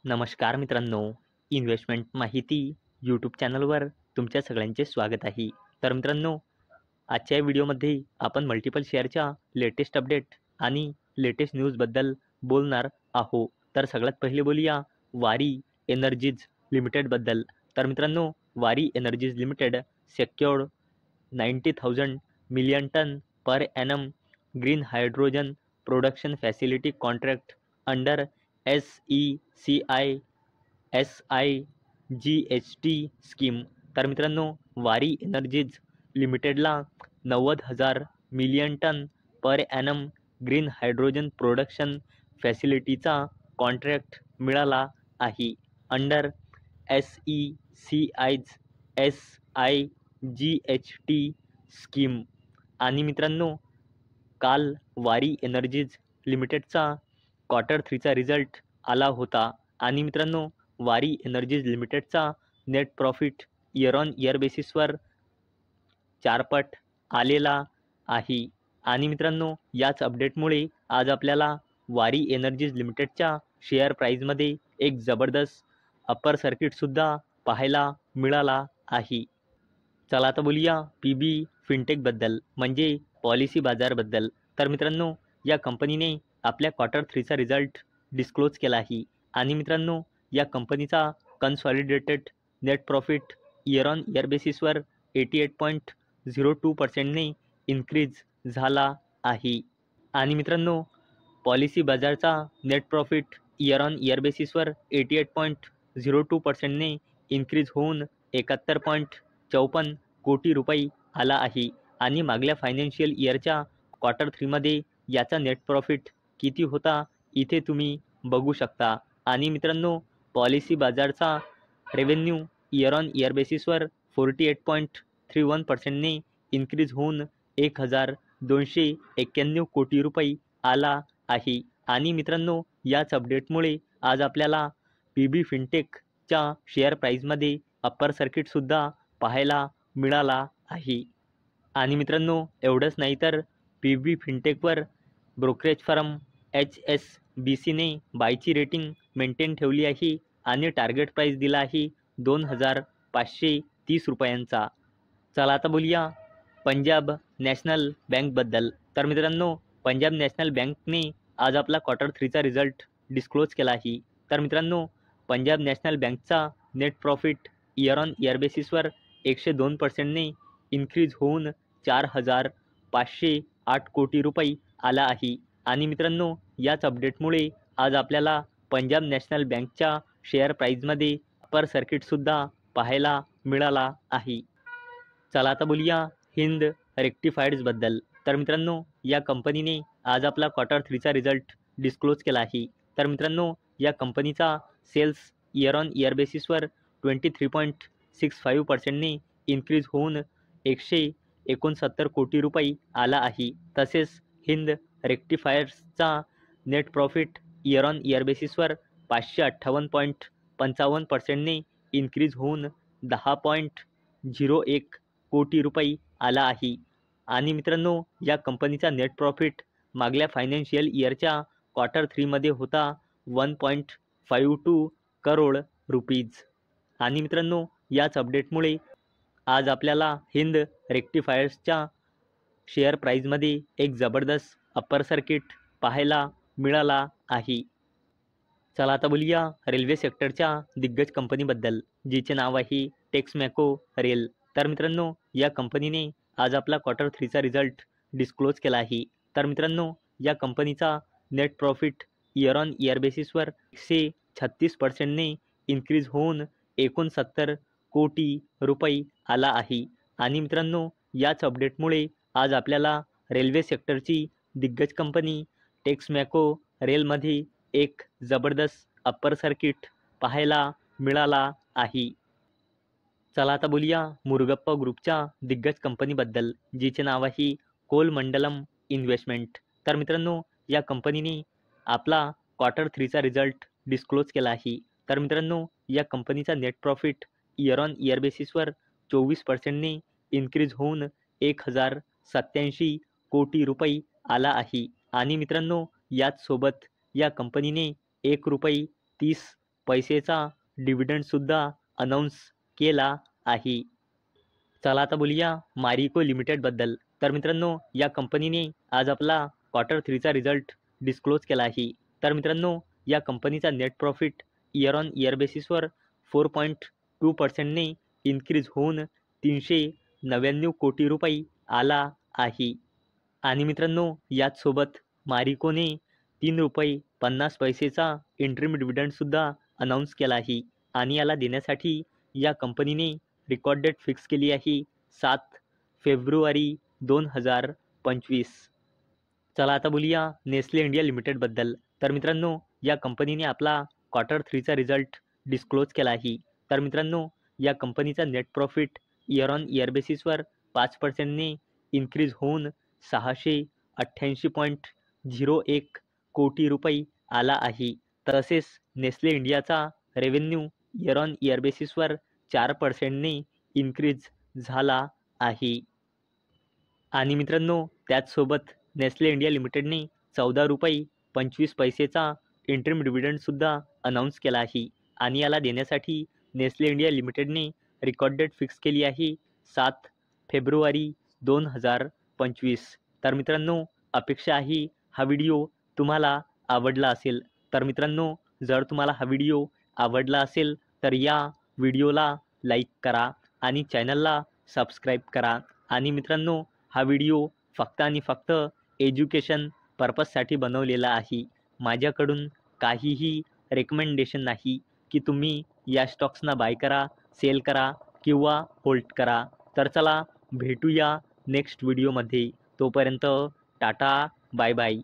नमस्कार मित्रांनो, इन्व्हेस्टमेंट माहिती यूट्यूब चॅनलवर तुमच्या सगळ्यांचे स्वागत आहे. तर मित्रांनो, आजच्या या व्हिडिओमध्ये आपण मल्टिपल शेअरच्या लेटेस्ट अपडेट आणि लेटेस्ट न्यूजबद्दल बोलणार आहोत. तर सगळ्यात पहिले बोलूया वारी एनर्जीज लिमिटेडबद्दल. तर मित्रांनो, Waaree energies limited secured 90,000 million ton per annum green hydrogen production facility contract under SECI-SIGHT scheme. तर मित्रांनो, वारी एनर्जीज लिमिटेडला 90,000 million ton per annum green hydrogen production फॅसिलिटीचा कॉन्ट्रॅक्ट मिळाला आहे अंडर SECI-SIGHT स्कीम. आणि मित्रांनो, काल वारी एनर्जीज लिमिटेडचा Q3चा रिझल्ट आला होता आणि मित्रांनो, वारी एनर्जीज लिमिटेडचा net profit year on year बेसिसवर 4 पट आलेला आहे. आणि मित्रांनो, याच अपडेटमुळे आज आपल्याला वारी एनर्जीज लिमिटेडच्या शेअर प्राईजमध्ये एक जबरदस्त अप्पर सर्किटसुद्धा पाहायला मिळाला आहे. चला आता बोलूया PB फिनटेकबद्दल, म्हणजे पॉलिसी बाजारबद्दल. तर मित्रांनो, या कंपनीने आपल्या Q3चा रिझल्ट डिस्क्लोज केला आहे आणि मित्रांनो, या कंपनीचा consolidated net profit year on year बेसिसवर 88.02%ने इन्क्रीज झाला आहे. आणि मित्रांनो, पॉलिसी बाजारचा net profit year on year बेसिसवर 88.02%ने इन्क्रीज होऊन 71.54 कोटी रुपये आला आहे. आणि मागल्या फायनान्शियल इयरच्या Q3मध्ये याचा नेट प्रॉफिट किती होता इथे तुम्ही बघू शकता. आणि मित्रांनो, पॉलिसी बाजारचा रेव्हेन्यू इयर ऑन इयर बेसिसवर 48.31%ने इन्क्रीज होऊन 1,291 कोटी रुपये आला आहे. आणि मित्रांनो, याच अपडेटमुळे आज आपल्याला PB फिनटेकच्या शेअर प्राईजमध्ये अप्पर सर्किटसुद्धा पाहायला मिळाला आहे. आणि मित्रांनो, एवढंच नाही तर PB फिनटेकवर ब्रोकरेज फर्म HSBCने बायची रेटिंग मेंटेन ठेवली आहे आणि टार्गेट प्राईस दिला आहे 2,530 रुपयांचा. चला आता बोलूया पंजाब नॅशनल बँकबद्दल. तर मित्रांनो, पंजाब नॅशनल बँकने आज आपला Q3चा रिझल्ट डिस्क्लोज केला आहे. तर मित्रांनो, पंजाब नॅशनल बँकचा net profit year on year बेसिसवर 102%ने इन्क्रीज होऊन 4,508 कोटी रुपये आला आहे. आणि मित्रांनो, याच अपडेटमुळे आज आपल्याला पंजाब नॅशनल बँकच्या शेअर प्राईजमध्ये अप्पर सर्किटसुद्धा पाहायला मिळाला आहे. चला आता बोलूया हिंद रेक्टिफायर्सबद्दल. तर मित्रांनो, या कंपनीने आज आपला Q3चा रिझल्ट डिस्क्लोज केला आहे. तर मित्रांनो, या कंपनीचा सेल्स इयर ऑन इयर बेसिसवर 23.65%ने इन्क्रीज होऊन 169 कोटी रुपये आला आहे. तसेच हिंद रेक्टिफायर्सचा net profit year on year बेसिसवर 558.55%ने इन्क्रीज होऊन 10.01 कोटी रुपये आला आहे. आणि मित्रांनो, या कंपनीचा नेट प्रॉफिट मागल्या फायनान्शियल इयरच्या Q3मध्ये होता 1.52 करोड रुपीज. आणि मित्रांनो, याच अपडेटमुळे आज आपल्याला हिंद रेक्टिफायर्सच्या शेअर प्राईजमध्ये एक जबरदस्त अप्पर सर्किट पाहायला मिळाला आहे. चला आता बोलूया रेल्वे सेक्टरच्या दिग्गज कंपनीबद्दल, जिचे नाव आहे टेक्समॅको रेल. तर मित्रांनो, या कंपनीने आज आपला Q3चा रिझल्ट डिस्क्लोज केला आहे. तर मित्रांनो, या कंपनीचा net profit year on year बेसिसवर 136%ने इन्क्रीज होऊन 69 कोटी रुपये आला आहे. आणि मित्रांनो, याच अपडेटमुळे आज आपल्याला रेल्वे सेक्टरची दिग्गज कंपनी टेक्समॅको रेलमध्ये एक जबरदस्त अप्पर सर्किट पाहायला मिळाला आहे. चला आता बोलूया मुरुगप्पा ग्रुपच्या दिग्गज कंपनीबद्दल, जिचे नाव आहे कोलमंडलम इन्व्हेस्टमेंट. तर मित्रांनो, या कंपनीने आपला Q3चा रिझल्ट डिस्क्लोज केला आहे. तर मित्रांनो, या कंपनीचा net profit year on year बेसिसवर 24%ने इन्क्रीज होऊन 1,087 कोटी रुपये आला आहे. आणि मित्रांनो, याच सोबत या कंपनीने ₹1.30 पैसेचा डिव्हिडंडसुद्धा अनाऊन्स केला आहे. चला आता बोलूया मारिको लिमिटेडबद्दल. तर मित्रांनो, या कंपनीने आज आपला Q3चा रिझल्ट डिस्क्लोज केला आहे. तर मित्रांनो, या कंपनीचा net profit year on year बेसिसवर 4.2%ने इन्क्रीज होऊन 399 कोटी रुपये आला आहे. आणि मित्रांनो, याचसोबत मारिकोने 3.50 रुपयेचा इंटरिम डिव्हिडंडसुद्धा अनाऊन्स केला आहे. आणि याला देण्यासाठी या कंपनीने रेकॉर्ड डेट फिक्स केली आहे 7 फेब्रुवारी 2025. चला आता बोलूया नेस्ले इंडिया लिमिटेडबद्दल. तर मित्रांनो, या कंपनीने आपला Q3चा रिझल्ट डिस्क्लोज केला आहे. तर मित्रांनो, या कंपनीचा net profit year on year बेसिसवर 5%ने इन्क्रीज होऊन 688.01 कोटी रुपये आला आहे. तसेच नेस्ले इंडियाचा रेव्हेन्यू इयर ऑन इयर बेसिसवर 4%ने इन्क्रीज झाला आहे. आणि मित्रांनो, त्याचसोबत नेस्ले इंडिया लिमिटेडने 14.25 रुपयेचा इंटरिम डिव्हिडंडसुद्धा अनाऊन्स केला आहे. आणि याला देण्यासाठी नेस्ले इंडिया लिमिटेडने रेकॉर्ड डेट फिक्स केली आहे 7 फेब्रुवारी 2025. तर मित्रांनो, अपेक्षा आहे हा व्हिडिओ तुम्हाला आवडला असेल. तर मित्रांनो, जर तुम्हाला हा व्हिडिओ आवडला असेल तर या व्हिडिओला लाईक करा आणि चॅनलला सबस्क्राईब करा. आणि मित्रांनो, हा व्हिडिओ फक्त आणि फक्त एज्युकेशन पर्पजसाठी बनवलेला आहे. माझ्याकडून काहीही रेकमेंडेशन नाही की तुम्ही या स्टॉक्सना बाय करा, सेल करा किंवा होल्ड करा. तर चला भेटूया नेक्स्ट व्हिडिओमध्ये. तोपर्यंत टाटा, बाय बाय.